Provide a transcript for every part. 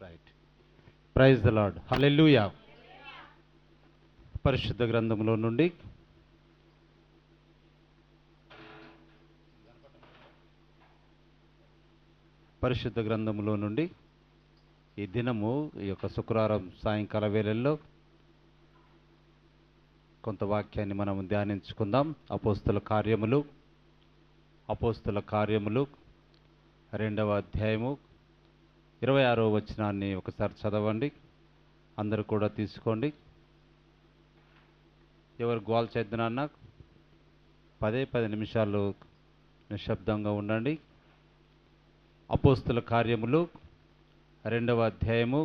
Right. Praise the Lord. Hallelujah. పరిశుద్ధ గ్రంథంలో నుండి ఈ దినము ఈ యొక్క శుక్రవారం సాయంకాల వేళల్లో కొంత వాక్యాన్ని మనం ధ్యానించుకుందాం. అపోస్తల కార్యములు 2వ అధ్యాయము 26వ వచనాన్ని ఒకసారి చదవండి. అందరూ కూడా తీసుకోండి. ఎవరు గోల్ చేద్దానన్నా 10 నిమిషాలు నిశ్శబ్దంగా ఉండండి. అపోస్తల కార్యములు 2వ అధ్యాయము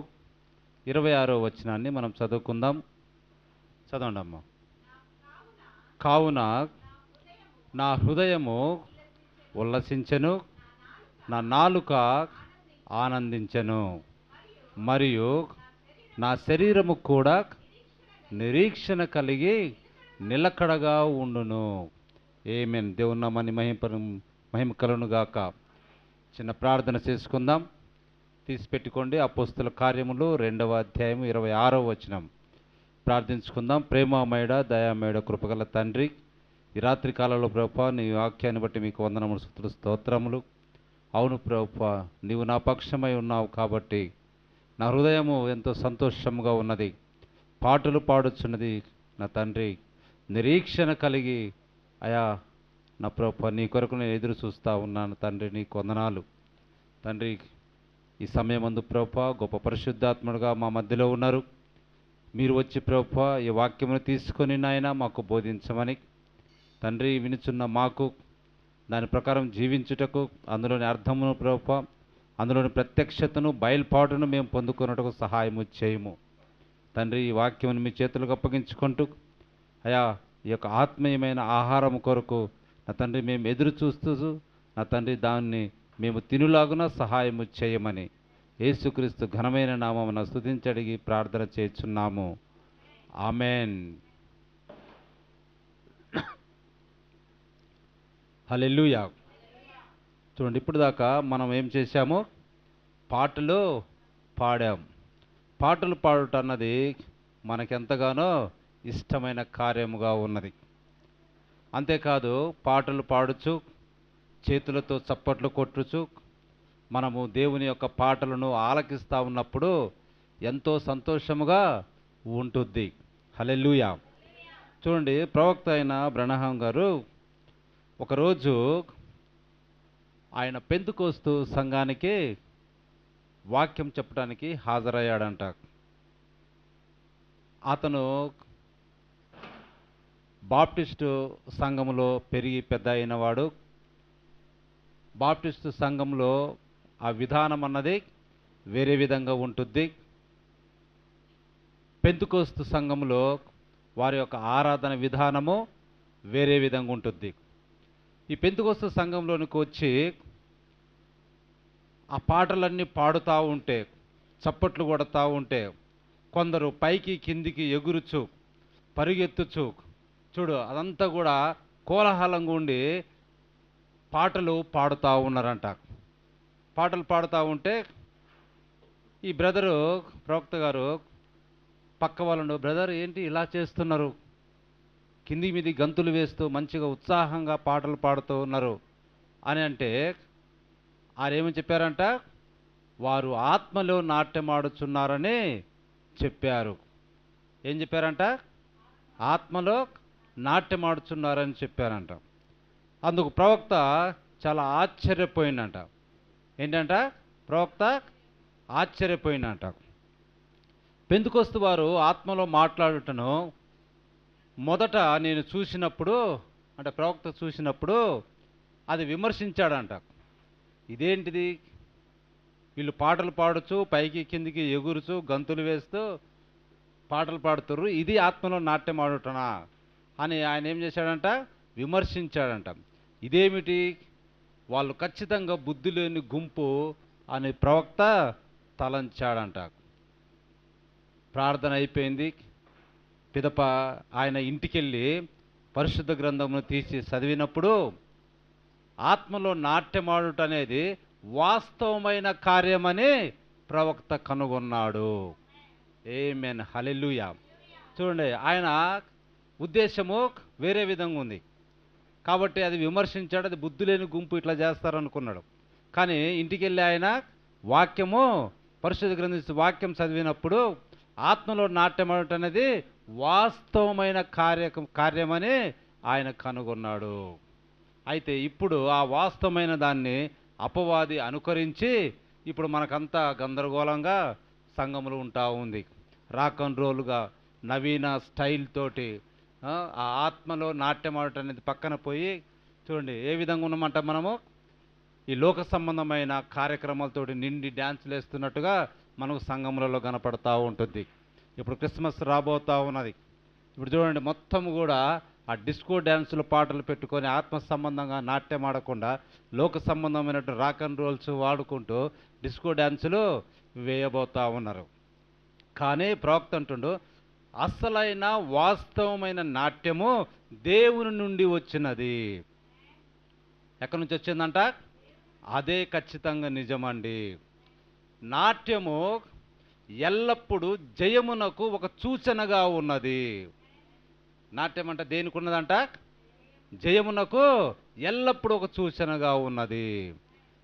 26వ వచనాన్ని మనం చదువుకుందాం. చదవండి అమ్మ. కావున నా హృదయము ఉల్లసించెను, నా నాలుక ఆనందించెను, మరియు నా శరీరము కూడా నిరీక్షణ కలిగి నిలకడగా ఉండును. ఆమేన్. దేవుని నామానికి మహిమ కలుగును గాక. చిన్న ప్రార్థన చేసుకుందాం. తీసిపెట్టుకోండి. అపోస్తల కార్యములు 2వ అధ్యాయం 26వ వచనం ప్రార్థించుకుందాం. ప్రేమమయుడ, దయామయుడ, కృపగల తండ్రి, ఈ రాత్రి కాలంలో ప్రభువా నీ వాక్యాన్ని బట్టి మీకు వందనములు, స్తుతులు, స్తోత్రములు. అవును ప్రభువా, నీవు నా పక్షమై ఉన్నావు కాబట్టి నా హృదయము ఎంతో సంతోషముగా ఉన్నది, పాటలు పాడుచున్నది. నా తండ్రి, నిరీక్షణ కలిగి అయా నా ప్రభువా నీ కొరకు నేను ఎదురు చూస్తూ ఉన్నాను. తండ్రి, నీకు వందనాలు. తండ్రి, ఈ సమయమందు ప్రభువా గొప్ప పరిశుద్ధాత్ముడుగా మా మధ్యలో ఉన్నారు. మీరు వచ్చి ప్రభువా ఈ వాక్యమును తీసుకొని నాయన మాకు బోధించమని తండ్రి, వినుచున్న మాకు దాని ప్రకారం జీవించుటకు, అందులోని అర్థమును ప్రభువా, అందులోని ప్రత్యక్షతను, బయలుపాటును మేము పొందుకున్నట్టుకు సహాయము చేయము. తండ్రి, ఈ వాక్యమును మీ చేతులకు అప్పగించుకుంటూ అయా ఈ యొక్క ఆత్మీయమైన ఆహారం కొరకు నా తండ్రి మేము ఎదురు చూస్తూ నా తండ్రి దాన్ని మేము తినులాగున సహాయము చేయమని యేసుక్రీస్తు ఘనమైన నామమున స్తుతించి అడిగి ప్రార్థన చేస్తున్నాము. ఆమెన్. హల్లెలూయా. చూడండి, ఇప్పుడు దాకా మనం ఏం చేశాము? పాటలు పాడాం. పాటలు పాడుట అన్నది మనకెంతగానో ఇష్టమైన కార్యముగా ఉన్నది. అంతేకాదు, పాటలు పాడుచు చేతులతో చప్పట్లు కొట్టుచు మనము దేవుని యొక్క పాటలను ఆలకిస్తూ ఉన్నప్పుడు ఎంతో సంతోషముగా ఉంటుంది. హల్లెలూయా. చూడండి, ప్రవక్త అయిన బ్రనహాం గారు ఒకరోజు ఆయన పెంతెకోస్తు సంఘానికి వాక్యం చెప్పడానికి హాజరయ్యాడంట. అతను బాప్టిస్టు సంఘములో పెరిగి పెద్ద అయినవాడు. బాప్టిస్టు సంఘంలో ఆ విధానం అన్నది వేరే విధంగా ఉంటుంది. పెంతెకోస్తు సంఘంలో వారి యొక్క ఆరాధన విధానము వేరే విధంగా ఉంటుంది. ఈ పెంతెకోస్తు సంఘంలోనికి వచ్చి ఆ పాటలన్నీ పాడుతూ ఉంటే, చప్పట్లు కొడుతూ ఉంటే, కొందరు పైకి కిందికి ఎగురుచు పరిగెత్తుచు, చూడు అదంతా కూడా కోలాహలంగా ఉండి పాటలు పాడుతూ ఉన్నారంట. పాటలు పాడుతూ ఉంటే ఈ బ్రదరు, ప్రవక్త గారు పక్క వాళ్ళు, బ్రదర్ ఏంటి ఇలా చేస్తున్నారు, కింది మీది గంతులు వేస్తూ మంచిగా ఉత్సాహంగా పాటలు పాడుతూ ఉన్నారు అని అంటే, ఆరేమని చెప్పారంట? వారు ఆత్మలో నాట్యమాడుచున్నారని చెప్పారు. ఏం చెప్పారంట? ఆత్మలో నాట్యమాడుచున్నారని చెప్పారంట. అందుకు ప్రవక్త చాలా ఆశ్చర్యపోయిందంట. ఏంటంట? ప్రవక్త ఆశ్చర్యపోయిందంట. పెంతెకోస్తు వారు ఆత్మలో మాట్లాడుటను మొదట నేను చూసినప్పుడు, అంటే ప్రవక్త చూసినప్పుడు అది విమర్శించాడంట. ఇదేంటిది, వీళ్ళు పాటలు పాడుచు పైకి కిందికి ఎగురుచు గంతులు వేస్తూ పాటలు పాడుతుర్రు, ఇది ఆత్మలో నాట్యం ఆడుటనా అని ఆయన ఏం చేశాడంట? విమర్శించాడంట. ఇదేమిటి, వాళ్ళు ఖచ్చితంగా బుద్ధి లేని గుంపు అని ప్రవక్త తలంచాడంట. ప్రార్థన అయిపోయింది. పిదప ఆయన ఇంటికెళ్ళి పరిశుద్ధ గ్రంథమును తీసి చదివినప్పుడు ఆత్మలో నాట్యమాడుట అనేది వాస్తవమైన కార్యమని ప్రవక్త కనుగొన్నాడు. ఆమేన్, హల్లెలూయా. చూడండి, ఆయన ఉద్దేశము వేరే విధంగా ఉంది కాబట్టి అది విమర్శించాడు. అది బుద్ధి లేని గుంపు ఇట్లా చేస్తారనుకున్నాడు. కానీ ఇంటికి వెళ్ళి ఆయన వాక్యము, పరిశుద్ధ గ్రంథం వాక్యం చదివినప్పుడు ఆత్మలో నాట్యమడటం అనేది వాస్తవమైన కార్యమని ఆయన కనుగొన్నాడు. అయితే ఇప్పుడు ఆ వాస్తవమైన దాన్ని అపవాది అనుకరించి ఇప్పుడు మనకంతా గందరగోళంగా సంఘములు ఉంటా ఉంది. రాక్ అండ్ రోల్గా నవీన స్టైల్ తోటి ఆ ఆత్మలో నాట్యం ఆడటం అనేది పక్కన పోయి, చూడండి ఏ విధంగా ఉన్నామంట మనము, ఈ లోక సంబంధమైన కార్యక్రమాలతోటి నిండి డ్యాన్సులు వేస్తున్నట్టుగా మనకు సంఘములలో కనపడతా ఉంటుంది. ఇప్పుడు క్రిస్మస్ రాబోతూ ఉన్నది. ఇప్పుడు చూడండి, మొత్తం కూడా ఆ డిస్కో డ్యాన్సులు పాటలు పెట్టుకొని ఆత్మ సంబంధంగా నాట్యం ఆడకుండా లోక సంబంధమైనటువంటి రాక్ అండ్ రోల్స్ వాడుకుంటూ డిస్కో డ్యాన్సులు వేయబోతూ ఉన్నారు. కానీ ప్రవక్త అంటుండు, అసలైన వాస్తవమైన నాట్యము దేవుని నుండి వచ్చినది. ఎక్కడి నుంచి వచ్చిందంట? అదే ఖచ్చితంగా నిజమండి. నాట్యము ఎల్లప్పుడూ జయమునకు ఒక సూచనగా ఉన్నది. నాట్యం అంటే దేనికి ఉన్నదంట? జయమునకు ఎల్లప్పుడూ ఒక సూచనగా ఉన్నది.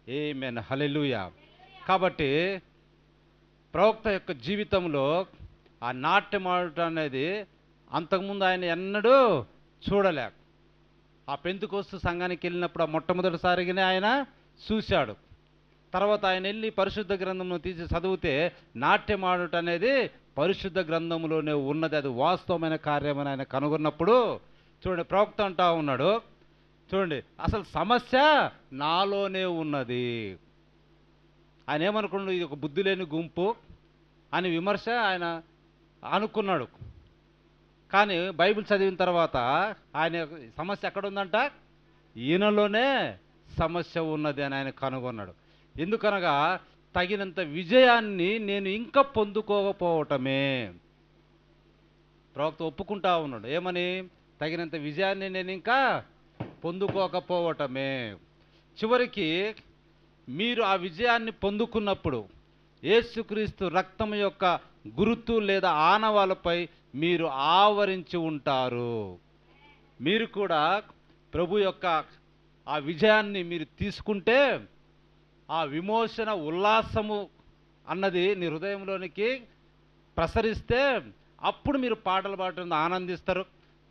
ఆమేన్, హల్లెలూయా. కాబట్టి ప్రవక్త యొక్క జీవితంలో ఆ నాట్యం ఆడటం అనేది అంతకుముందు ఆయన ఎన్నడూ చూడలేక, ఆ పెంతెకోస్తు సంఘానికి వెళ్ళినప్పుడు ఆ మొట్టమొదటిసారిగానే ఆయన చూశాడు. తర్వాత ఆయన వెళ్ళి పరిశుద్ధ గ్రంథంలో తీసి చదివితే నాట్యం ఆడటం అనేది పరిశుద్ధ గ్రంథంలోనే ఉన్నది, అది వాస్తవమైన కార్యమని ఆయన కనుగొన్నప్పుడు, చూడండి ప్రవక్త అంటా ఉన్నాడు, చూడండి అసలు సమస్య నాలోనే ఉన్నది. ఆయన ఏమనుకున్నాడు? ఇది ఒక బుద్ధి లేని గుంపు అని విమర్శ ఆయన అనుకున్నాడు. కానీ బైబిల్ చదివిన తర్వాత ఆయన సమస్య ఎక్కడుందంట? ఈయనలోనే సమస్య ఉన్నది అని ఆయన కనుగొన్నాడు. ఎందుకనగా తగినంత విజయాన్ని నేను ఇంకా పొందుకోకపోవటమే. ప్రవక్త ఒప్పుకుంటా ఉన్నాడు. ఏమని? తగినంత విజయాన్ని నేను ఇంకా పొందుకోకపోవటమే. చివరికి మీరు ఆ విజయాన్ని పొందుకున్నప్పుడు యేసుక్రీస్తు రక్తం యొక్క గుర్తు లేదా ఆనవాలపై మీరు ఆవరించి ఉంటారు. మీరు కూడా ప్రభు యొక్క ఆ విజయాన్ని మీరు తీసుకుంటే ఆ విమోచన ఉల్లాసము అన్నది నీ హృదయంలోనికి ప్రసరిస్తే అప్పుడు మీరు పాటలు పాడటం ఆనందిస్తారు,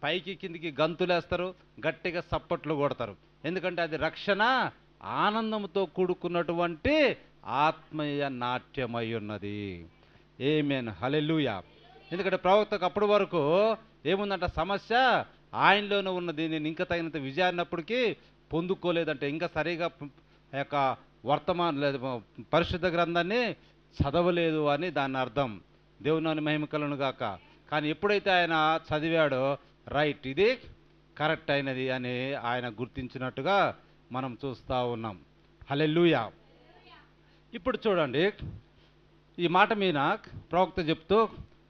పైకి కిందికి గంతులేస్తారు, గట్టిగా సప్పట్లు కొడతారు. ఎందుకంటే అది రక్షణ ఆనందంతో కూడుకున్నటువంటి ఆత్మీయ నాట్యమై ఉన్నది. ఆమేన్, హల్లెలూయా. ఎందుకంటే ప్రవక్తకు అప్పటి వరకు ఏముందంట? సమస్య ఆయనలోనే ఉన్నది. నేను ఇంకా తగినంత విజయాన్ని అప్పటికి పొందుకోలేదంటే, ఇంకా సరిగా ఆ యొక్క లేదా పరిశుద్ధ గ్రంథాన్ని చదవలేదు అని దాని అర్థం. దేవుని మహిమ కలుగును గాక. కానీ ఎప్పుడైతే ఆయన చదివాడో, రైట్ ఇది కరెక్ట్ అయినది అని ఆయన గుర్తించినట్టుగా మనం చూస్తూ ఉన్నాం. హల్లెలూయా. ఇప్పుడు చూడండి, ఈ మాట మీద ప్రవక్త చెప్తూ,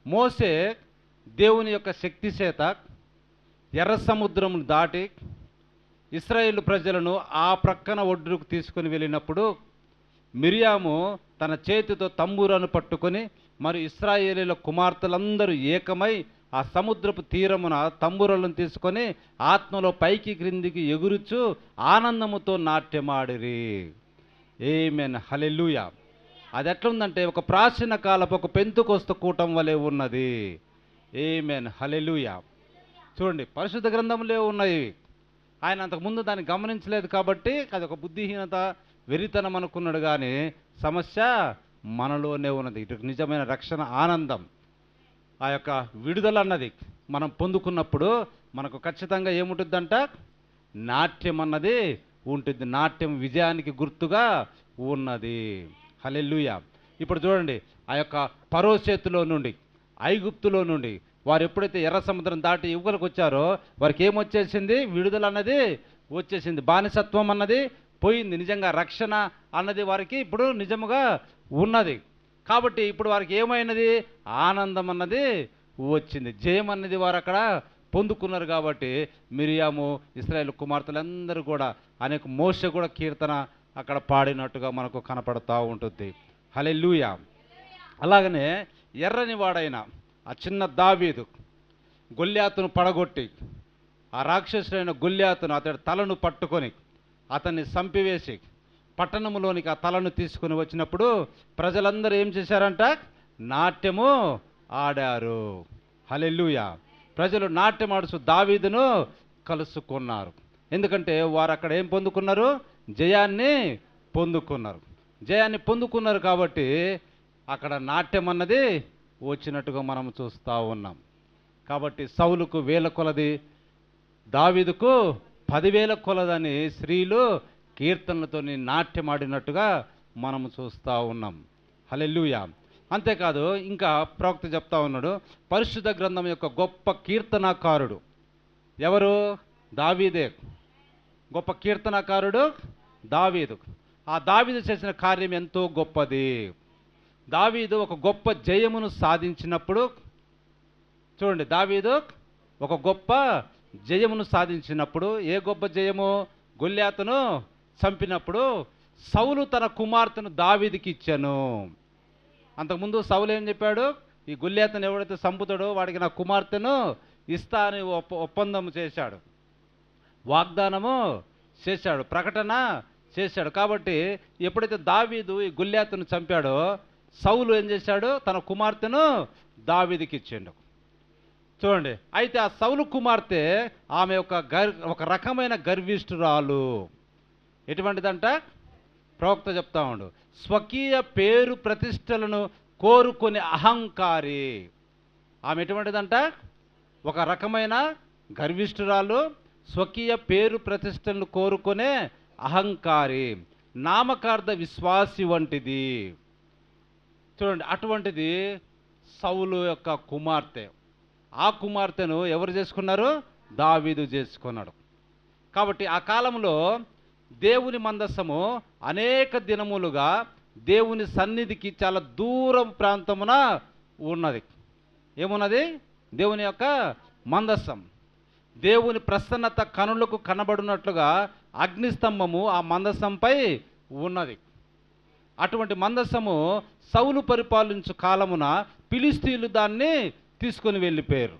మోసే దేవుని యొక్క శక్తి చేత ఎర్ర సముద్రమును దాటి ఇశ్రాయేలు ప్రజలను ఆ ప్రక్కన ఒడ్డుకు తీసుకుని వెళ్ళినప్పుడు మిరియాము తన చేతితో తంబూరను పట్టుకొని మరి ఇశ్రాయేలీల కుమార్తెలందరూ ఏకమై ఆ సముద్రపు తీరమున తంబూరలను తీసుకొని ఆత్మలో పైకి క్రిందికి ఎగురుచు ఆనందముతో నాట్యమాడిరి. ఆమేన్, హల్లెలూయా. అది ఎట్లుందంటే ఒక ప్రాచీన కాలపు ఒక పెంతెకోస్తు కూటం వలె ఉన్నది. ఆమేన్, హల్లెలూయా. చూడండి, పరిశుద్ధ గ్రంథంలో ఉన్నాయి. ఆయన అంతకుముందు దాన్ని గమనించలేదు కాబట్టి అది ఒక బుద్ధిహీనత, వెరితనం అనుకున్నాడు. కానీ సమస్య మనలోనే ఉన్నది. ఇటు నిజమైన రక్షణ ఆనందం, ఆ యొక్క విడుదల అన్నది మనం పొందుకున్నప్పుడు మనకు ఖచ్చితంగా ఏముంటుందంట? నాట్యం అన్నది ఉంటుంది. నాట్యం విజయానికి గుర్తుగా ఉన్నది. హల్లెలూయా. ఇప్పుడు చూడండి, ఆ యొక్క ఫరో చేతిలో నుండి, ఐగుప్తులో నుండి వారు ఎప్పుడైతే ఎర్ర సముద్రం దాటి యువకులకు వచ్చారో వారికి ఏమొచ్చేసింది? విడుదల అన్నది వచ్చేసింది. బానిసత్వం అన్నది పోయింది. నిజంగా రక్షణ అన్నది వారికి ఇప్పుడు నిజముగా ఉన్నది. కాబట్టి ఇప్పుడు వారికి ఏమైనది? ఆనందం అన్నది వచ్చింది. జయం అన్నది వారు అక్కడ పొందుకున్నారు. కాబట్టి మిరియాము, ఇశ్రాయేలు కుమార్తెలందరూ కూడా మోషే కూడా కీర్తన అక్కడ పాడినట్టుగా మనకు కనపడుతూ ఉంటుంది. హల్లెలూయా. అలాగనే ఎర్రని వాడైన ఆ చిన్న దావీదు గొల్యాతును పడగొట్టి ఆ రాక్షసుడైన గొల్యాతును అతడి తలను పట్టుకొని అతన్ని చంపివేసి పట్టణంలోనికి ఆ తలను తీసుకుని వచ్చినప్పుడు ప్రజలందరూ ఏం చేశారంట? నాట్యము ఆడారు. హల్లెలూయా. ప్రజలు నాట్యం ఆడుచు దావీదును కలుసుకున్నారు. ఎందుకంటే వారు అక్కడ ఏం పొందుకున్నారు? జయాన్ని పొందుకున్నారు. జయాన్ని పొందుకున్నారు కాబట్టి అక్కడ నాట్యం అన్నది వచ్చినట్టుగా మనం చూస్తూ ఉన్నాం. కాబట్టి సౌలుకు 1000 కొలది, దావీదుకు 10,000 కొలదని స్త్రీలు కీర్తనలతో నాట్యమాడినట్టుగా మనం చూస్తూ ఉన్నాం. హల్లెలూయా. అంతేకాదు ఇంకా ప్రవక్త చెప్తా ఉన్నాడు, పరిశుద్ధ గ్రంథం యొక్క గొప్ప కీర్తనాకారుడు ఎవరు? దావీదే. గొప్ప కీర్తనాకారుడు దావీదు. ఆ దావీదు చేసిన కార్యం ఎంతో గొప్పది. దావీదు ఒక గొప్ప జయమును సాధించినప్పుడు చూడండి, దావీదు ఒక గొప్ప జయమును సాధించినప్పుడు, ఏ గొప్ప జయము? గొల్యాతును చంపినప్పుడు సౌలు తన కుమార్తెను దావీదుకి ఇచ్చాను. అంతకుముందు సౌలు ఏం చెప్పాడు? ఈ గొల్యాతును ఎవడైతే చంపుతాడో వాడికి నా కుమార్తెను ఇస్తా అని ఒప్పందం చేశాడు, వాగ్దానము చేశాడు, ప్రకటన చేశాడు. కాబట్టి ఎప్పుడైతే దావీదు ఈ గొల్యాతును చంపాడో సౌలు ఏం చేశాడు? తన కుమార్తెను దావీదుకి ఇచ్చాడు. చూడండి, అయితే ఆ సౌలు కుమార్తె ఆమె ఒక రకమైన గర్విష్ఠురాలు. ఎటువంటిదంట? ప్రవక్త చెప్తా ఉండు, స్వకీయ పేరు ప్రతిష్టలను కోరుకునే అహంకారి. ఆమె ఎటువంటిదంట? ఒక రకమైన గర్విష్ఠురాలు, స్వకీయ పేరు ప్రతిష్టలను కోరుకునే అహంకారి, నామకార్థ విశ్వాసి వంటిది. చూడండి, అటువంటిది సౌలు యొక్క కుమార్తె. ఆ కుమార్తెను ఎవరు చేసుకున్నారు? దావీదు చేసుకున్నాడు. కాబట్టి ఆ కాలంలో దేవుని మందస్సము అనేక దినములుగా దేవుని సన్నిధికి చాలా దూరం ప్రాంతమున ఉన్నది. ఏమున్నది? దేవుని యొక్క మందస్సం. దేవుని ప్రసన్నత కనులకు కనబడినట్లుగా అగ్నిస్తంభము ఆ మందస్సంపై ఉన్నది. అటువంటి మందస్సము సౌలు పరిపాలించు కాలమున ఫిలిష్తీయులు దాన్ని తీసుకొని వెళ్ళిపోయారు.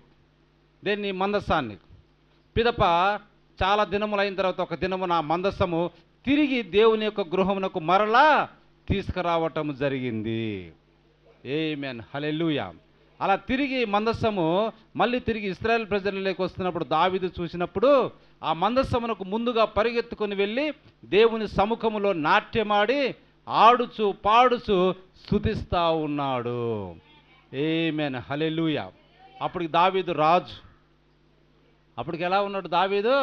దేన్ని? మందస్సాన్ని. పిదప చాలా దినములైన తర్వాత ఒక దినమున ఆ మందస్సము తిరిగి దేవుని యొక్క గృహమునకు మరలా తీసుకురావటం జరిగింది. ఆమేన్, హల్లెలూయా. అలా తిరిగి మందస్సము మళ్ళీ తిరిగి ఇశ్రాయేల్ ప్రజలలోకి వస్తున్నప్పుడు దావీదు చూసినప్పుడు ఆ మందస్సమునకు ముందుగా పరిగెత్తుకొని వెళ్ళి దేవుని సముఖములో నాట్యమాడి ఆడుచు పాడుచు స్తుతిస్తా ఉన్నాడు. ఆమేన్, హల్లెలూయా. అప్పటికి దావీదు రాజు. అప్పటికి ఎలా ఉన్నాడు? దావీదు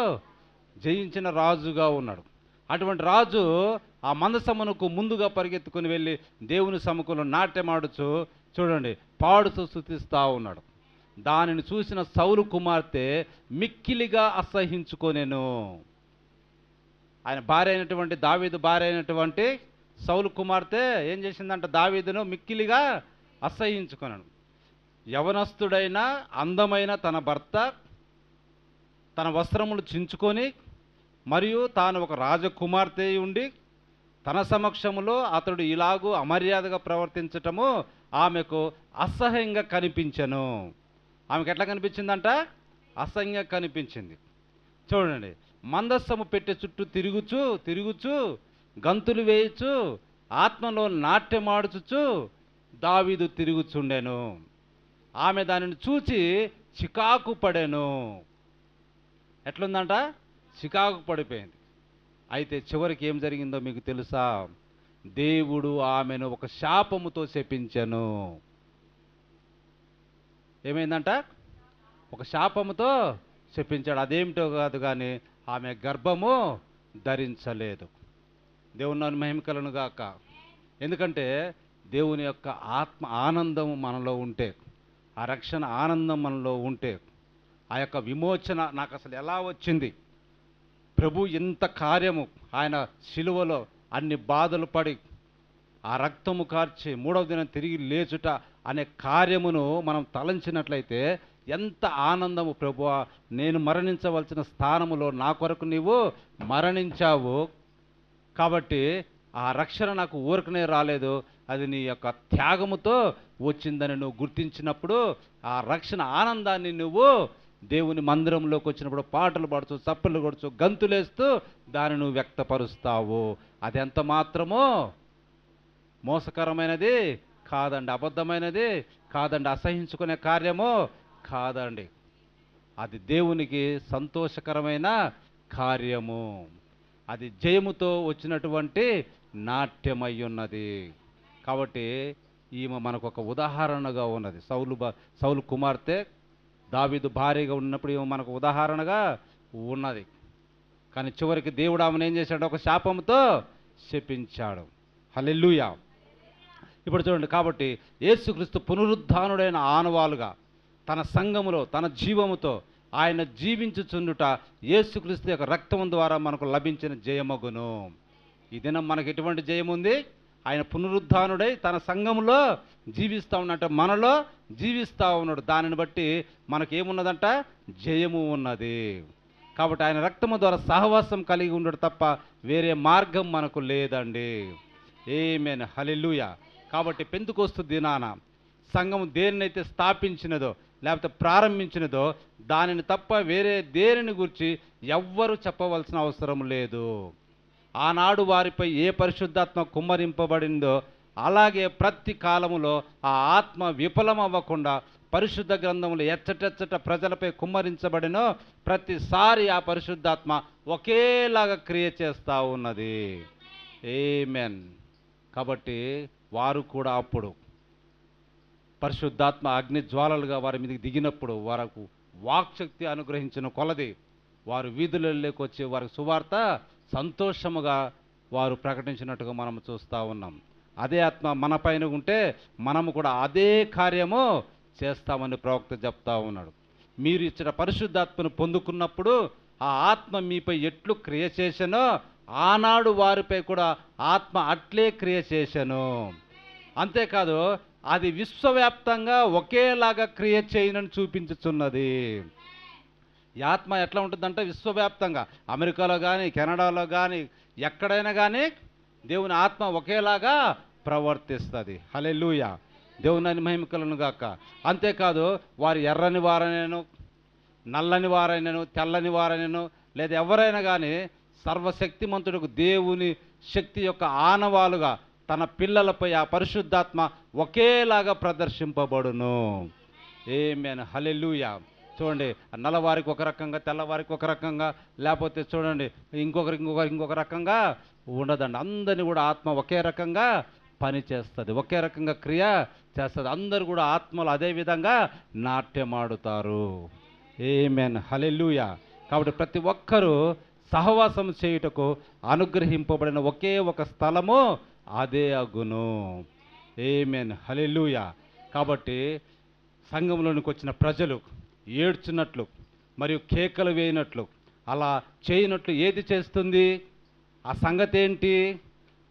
జయించిన రాజుగా ఉన్నాడు. అటువంటి రాజు ఆ మందసమునకు ముందుగా పరిగెత్తుకుని వెళ్ళి దేవుని సముఖంలో నాట్యమాడుచు చూడండి పాడుతూ స్తుతిస్తూ ఉన్నాడు. దానిని చూసిన సౌలు కుమార్తె మిక్కిలిగా అసహించుకొనెను. ఆయన భార్య అయినటువంటి దావీదు భార్య అయినటువంటి సౌలు కుమార్తె ఏం చేసిందంట? దావీదును మిక్కిలిగా అసహించుకొనను. యవనస్తుడైన అందమైన తన భర్త తన వస్త్రములు చించుకొని మరియు తాను ఒక రాజకుమార్తె ఉండి తన సమక్షములో అతడు ఇలాగూ అమర్యాదగా ప్రవర్తించటము ఆమెకు అసహ్యంగా కనిపించెను. ఆమెకు ఎట్లా కనిపించిందంట? అసహ్యంగా కనిపించింది. చూడండి, మందస్సము పెట్టే చుట్టూ తిరుగుచు గంతులు వేయచ్చు ఆత్మలో నాట్యమాడుచుచు దావీదు తిరుగుచుండెను. ఆమె దానిని చూచి చికాకు పడెను. ఎట్లుందంట? చికాకు పడిపోయింది. అయితే చివరికి ఏం జరిగిందో మీకు తెలుసా? దేవుడు ఆమెను ఒక శాపముతో శపించెను. ఏమైందంట? ఒక శాపముతో శపించాడు. అదేమిటో కాదు కానీ ఆమె గర్భము ధరించలేదు. దేవుని మహిమ కలుగును గాక. ఎందుకంటే దేవుని యొక్క ఆత్మ ఆనందము మనలో ఉంటే, ఆ రక్షణ ఆనందం మనలో ఉంటే, ఆ యొక్క విమోచన నాకు అసలు ఎలా వచ్చింది? ప్రభు ఎంత కార్యము, ఆయన శిలువలో అన్ని బాధలు పడి ఆ రక్తము కార్చి 3వ దినం తిరిగి లేచుట అనే కార్యమును మనం తలంచినట్లయితే ఎంత ఆనందము! ప్రభువా, నేను మరణించవలసిన స్థానములో నా కొరకు నీవు మరణించావు కాబట్టి ఆ రక్షణ నాకు ఊరకనే రాలేదు, అది నీ యొక్క త్యాగముతో వచ్చిందని నువ్వు గుర్తించినప్పుడు ఆ రక్షణ ఆనందాన్ని నువ్వు దేవుని మందిరంలోకి వచ్చినప్పుడు పాటలు పాడుతూ చప్పట్లు కొడుతూ గంతులేస్తూ దాన్ని నువ్వు వ్యక్తపరుస్తావు. అది ఎంత మాత్రమో మోసకరమైనది కాదండి, అబద్ధమైనది కాదండి, అసహించుకునే కార్యము కాదండి. అది దేవునికి సంతోషకరమైన కార్యము. అది జయముతో వచ్చినటువంటి నాట్యమై ఉన్నది. కాబట్టి ఈమె మనకు ఒక ఉదాహరణగా ఉన్నది. సౌలు కుమార్తె దావీదు భార్యగా ఉన్నప్పుడు ఈమె మనకు ఉదాహరణగా ఉన్నది. కానీ చివరికి దేవుడు ఆమెను ఏం చేశాడు? ఒక శాపంతో శపించాడు. హల్లెలూయా. ఇప్పుడు చూడండి, కాబట్టి యేసుక్రీస్తు పునరుద్ధానుడైన ఆనవాలుగా తన సంఘములో తన జీవముతో ఆయన జీవించుచుండుట యేసుక్రీస్తు యొక్క రక్తం ద్వారా మనకు లభించిన జయమగును. ఈ దినం మనకు ఎటువంటి జయం ఉంది? ఆయన పునరుద్ధానుడై తన సంఘములో జీవిస్తూ ఉన్నట్టు మనలో జీవిస్తూ ఉన్నాడు. దానిని బట్టి మనకేమున్నదంట? జయము ఉన్నది. కాబట్టి ఆయన రక్తము ద్వారా సహవాసం కలిగి ఉండడు తప్ప వేరే మార్గం మనకు లేదండి. ఆమేన్, హల్లెలూయా. కాబట్టి పెంతెకొస్తు దినాన సంఘం దేనినైతే స్థాపించినదో లేకపోతే ప్రారంభించినదో దానిని తప్ప వేరే దేనిని గురించి ఎవ్వరూ చెప్పవలసిన అవసరం లేదు. ఆనాడు వారిపై ఏ పరిశుద్ధాత్మ కుమ్మరింపబడిందో అలాగే ప్రతి కాలములో ఆ ఆత్మ విఫలం అవ్వకుండా పరిశుద్ధ గ్రంథములు ఎచ్చటెచ్చట ప్రజలపై కుమ్మరించబడినో ప్రతిసారి ఆ పరిశుద్ధాత్మ ఒకేలాగా క్రియ చేస్తూ ఉన్నది. ఆమేన్. కాబట్టి వారు కూడా అప్పుడు పరిశుద్ధాత్మ అగ్ని జ్వాలలుగా వారి మీదకి దిగినప్పుడు వారికి వాక్శక్తి అనుగ్రహించిన కొలది వారు వీధులలోకి వచ్చి వారి సువార్త సంతోషముగా వారు ప్రకటించినట్టుగా మనం చూస్తూ ఉన్నాం. అదే ఆత్మ మన పైన ఉంటే మనము కూడా అదే కార్యము చేస్తామని ప్రవక్త చెప్తా ఉన్నాడు. మీరు ఇచ్చిన పరిశుద్ధాత్మను పొందుకున్నప్పుడు ఆ ఆత్మ మీపై ఎట్లు క్రియ చేశానో ఆనాడు వారిపై కూడా ఆత్మ అట్లే క్రియ చేశాను. అంతేకాదు అది విశ్వవ్యాప్తంగా ఒకేలాగా క్రియ చేయనని చూపించుచున్నది. ఈ ఆత్మ ఎట్లా ఉంటుందంటే విశ్వవ్యాప్తంగా అమెరికాలో కానీ కెనడాలో కానీ ఎక్కడైనా కానీ దేవుని ఆత్మ ఒకేలాగా ప్రవర్తిస్తుంది. హల్లెలూయా. దేవుని మహిమకలను గాక. అంతేకాదు వారు ఎర్రని వారైనను నల్లని వారైనను తెల్లని వారైనను లేదా ఎవరైనా కానీ సర్వశక్తిమంతుడికి దేవుని శక్తి యొక్క ఆనవాలుగా తన పిల్లలపై ఆ పరిశుద్ధాత్మ ఒకేలాగా ప్రదర్శింపబడును. ఆమేన్, హల్లెలూయా. చూడండి, నల్లవారికి ఒక రకంగా తెల్లవారికి ఒక రకంగా లేకపోతే చూడండి ఇంకొక రకంగా ఉండదండి. అందరినీ కూడా ఆత్మ ఒకే రకంగా పని చేస్తుంది, ఒకే రకంగా క్రియ చేస్తుంది. అందరూ కూడా ఆత్మలు అదే విధంగా నాట్యమాడుతారు. ఆమేన్, హల్లెలూయా. కాబట్టి ప్రతి ఒక్కరూ సహవాసం చేయుటకు అనుగ్రహింపబడిన ఒకే ఒక స్థలము అదే అగును. ఆమేన్, హల్లెలూయా. కాబట్టి సంఘంలోనికి వచ్చిన ప్రజలు ఏడ్చున్నట్లు మరియు కేకలు వేయినట్లు అలా చేయనట్లు ఏది చేస్తుంది? ఆ సంగతి ఏంటి?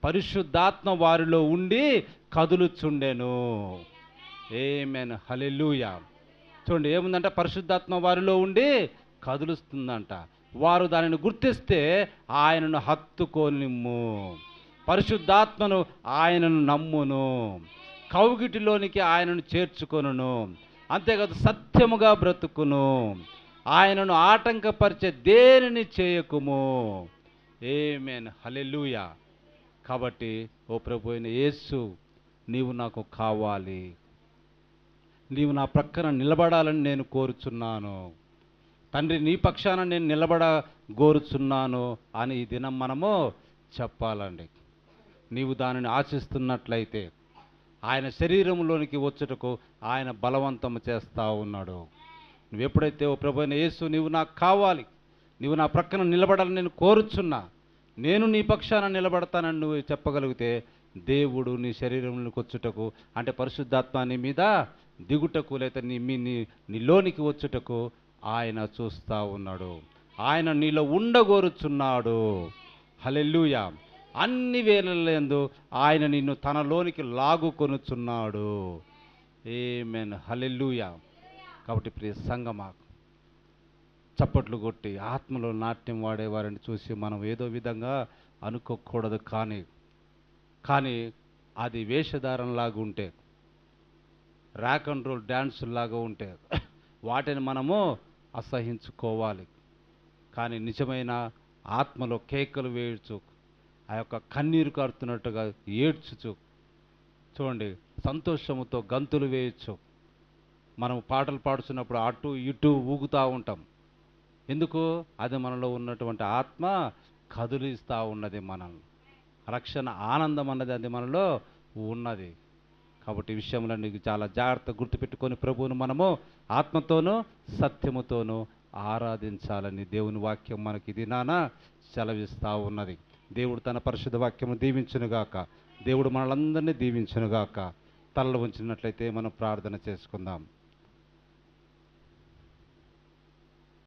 పరిశుద్ధాత్మ వారిలో ఉండి కదులుచుండెను. ఆమేన్, హల్లెలూయా. చూడండి ఏముందంటే పరిశుద్ధాత్మ వారిలో ఉండి కదులుస్తుందంట. వారు దానిని గుర్తిస్తే ఆయనను హత్తుకోనిమ్ము, పరిశుద్ధాత్మను ఆయనను నమ్మును, కౌగిటిలోనికి ఆయనను చేర్చుకొనును, అంతేకాదు సత్యముగా బ్రతుకును, ఆయనను ఆటంకపరిచే దేనిని చేయకుము. ఆమేన్, హల్లెలూయా. కాబట్టి ఓ ప్రభు అయిన యేసు, నీవు నాకు కావాలి, నీవు నా ప్రక్కన నిలబడాలని నేను కోరుచున్నాను తండ్రి, నీ పక్షాన నేను నిలబడ కోరుచున్నాను అని ఈ దినం మనము చెప్పాలండి. నీవు దానిని ఆశిస్తున్నట్లయితే ఆయన శరీరంలోనికి వచ్చుటకు ఆయన బలవంతం చేస్తూ ఉన్నాడు. నువ్వు ఎప్పుడైతే ఓ ప్రభు అయిన యేసు నీవు నాకు కావాలి, నీవు నా ప్రక్కన నిలబడాలని నేను కోరుచున్నా, నేను నీ పక్షాన నిలబడతానని నువ్వు చెప్పగలిగితే దేవుడు నీ శరీరంలోకి వచ్చుటకు అంటే పరిశుద్ధాత్మ నీ మీద దిగుటకు లేదా నీలోనికి వచ్చుటకు ఆయన చూస్తూ ఉన్నాడు. ఆయన నీలో ఉండగోరుచున్నాడు. హల్లెలూయా. అన్ని వేళలందు ఆయన నిన్ను తనలోనికి లాగుకొనుచున్నాడు. ఆమేన్, హల్లెలూయా. కాబట్టి ప్రియ సంగమా, చప్పట్లు కొట్టి ఆత్మలో నాట్యం వాడేవారిని చూసి మనం ఏదో విధంగా అనుకోకూడదు. కానీ అది వేషధారణలాగా ఉంటే, ర్యాక్ అండ్ రోల్ డ్యాన్సుల్లాగా ఉంటే వాటిని మనము అసహించుకోవాలి. కానీ నిజమైన ఆత్మలో కేకలు వేయుచు, ఆ యొక్క కన్నీరు కారుతున్నట్టుగా ఏడ్చుచు, చూడండి, సంతోషముతో గంతులు వేయచ్చు. మనం పాటలు పాడుతున్నప్పుడు అటు ఇటు ఊగుతూ ఉంటాం. ఎందుకు? అది మనలో ఉన్నటువంటి ఆత్మ కదిలిస్తూ ఉన్నది మనల్ని. రక్షణ ఆనందం అన్నది అది మనలో ఉన్నది. కాబట్టి ఈ విషయంలో నీకు చాలా జాగ్రత్తగా గుర్తుపెట్టుకొని ప్రభువును మనము ఆత్మతోనూ సత్యముతోనూ ఆరాధించాలని దేవుని వాక్యం మనకి ఇది నానా సెలవిస్తూ ఉన్నది. దేవుడు తన పరిశుద్ధ వాక్యము దీవించునుగాక. దేవుడు మనలందరినీ దీవించునుగాక. తలలు ఉంచినట్లయితే మనం ప్రార్థన చేసుకుందాం.